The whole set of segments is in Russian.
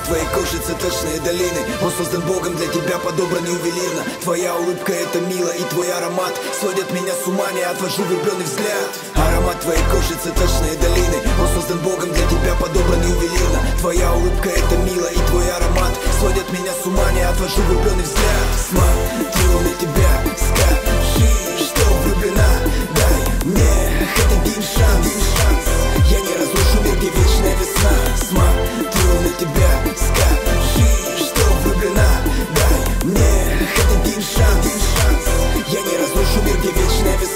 твоей кожи цветочные долины. Он создан Богом для тебя, подобран ювелирно. Твоя улыбка это мило, и твой аромат сводит меня с ума, не отвожу влюбленный взгляд. Аромат твоей кожи цветочные долины. Он создан Богом для тебя, подобран ювелирно. Твоя улыбка это мило, и твой аромат сводит меня с ума, не отвожу влюбленный взгляд. Смотрю на тебя, скажи, что влюблена. Дай мне хоть один шанс. Я не разрушу мир, где вечная весна. Смотрю на тебя, скажи, что влюблена. Дай мне хоть один шанс. Я не разрушу мир, где вечная весна.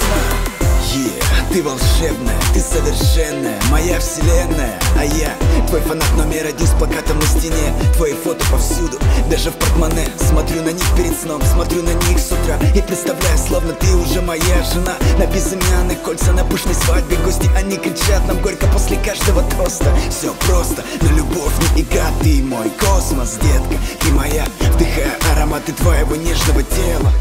Ты волшебная, ты совершенная, моя вселенная. А я твой фанат номер один с плакатом на стене. Твои фото повсюду, даже в портмоне. Смотрю на них перед сном, смотрю на них с утра и представляю, словно ты уже моя жена. На безымянных кольца, на пышной свадьбе гости, они кричат нам горько после каждого тоста. Все просто, но любовь не игра. Ты мой космос, детка, ты моя. Вдыхая ароматы твоего нежного тела.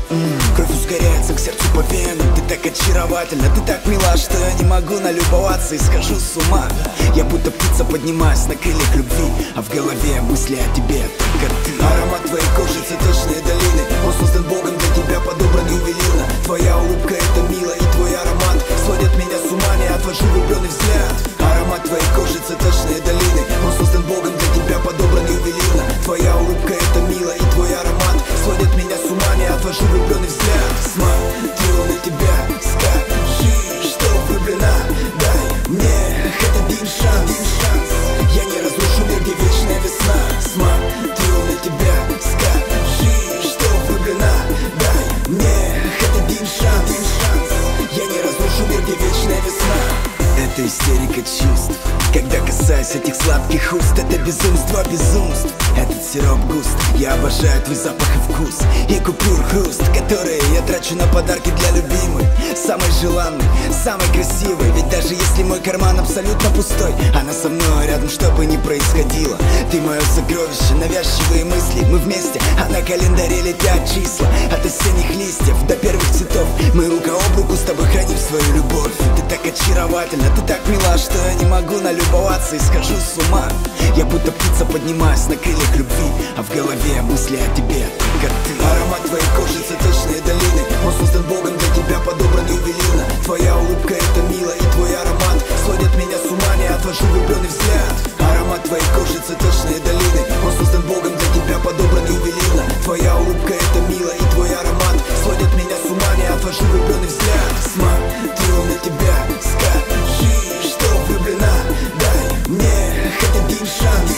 Кровь ускоряется к сердцу по венам. Ты так очаровательна, ты так мила, что я не могу налюбоваться и схожу с ума. Я будто птица, поднимаюсь на крыльях любви, а в голове мысли о тебе только ты. Аромат твоей кожи цветочные долины. Он создан Богом для тебя, подобран ювелирно. Твоя улыбка это мило, и твой аромат сводит меня с ума, не отвожу влюбленный взгляд. Аромат твоей кожи цветочные долины. Он создан Богом для тебя, подобран ювелирно. Твоя улыбка это мило, и твой аромат сводит меня с ума, не отвожу влюбленный взгляд. Смотрю на тебя, скажи, что влюблена. Дай мне хоть один шанс. Я не разрушу мир, где вечная весна. Смотрю на тебя, скажи, что влюблена. Дай мне хоть один шанс. Я не разрушу мир, где вечная весна. Это истерика чувств, когда касаюсь этих сладких уст. Это безумство безумств. Этот сироп густ, я обожаю твой запах и вкус. И купюр хруст, которые я трачу на подарки для любимой. Самой желанной, самой красивой. Ведь даже если мой карман абсолютно пустой, она со мной рядом, что бы ни происходило. Ты мое сокровище, навязчивые мысли. Мы вместе, а на календаре летят числа. От осенних листьев до первых цветов мы рука об руку с тобой храним свою любовь. Ты так очаровательна, ты так мила, что я не могу налюбоваться и схожу с ума. Я будто птица, поднимаюсь на крыльях любви, а в голове мысли о тебе только ты. Аромат твоей кожи цветочные долины. Он создан Богом для тебя, подобран ювелирно. Твоя улыбка это мило, и твой аромат сводит меня с ума, не отвожу влюбленный взгляд. Аромат твоей кожи цветочные долины. Он создан Богом для тебя, подобран ювелирно. Твоя улыбка это мило, и твой аромат сводит меня с ума, не отвожу влюбленный взгляд. Смотрю на тебя, скажи, что влюблена. Дай мне хоть один шанс.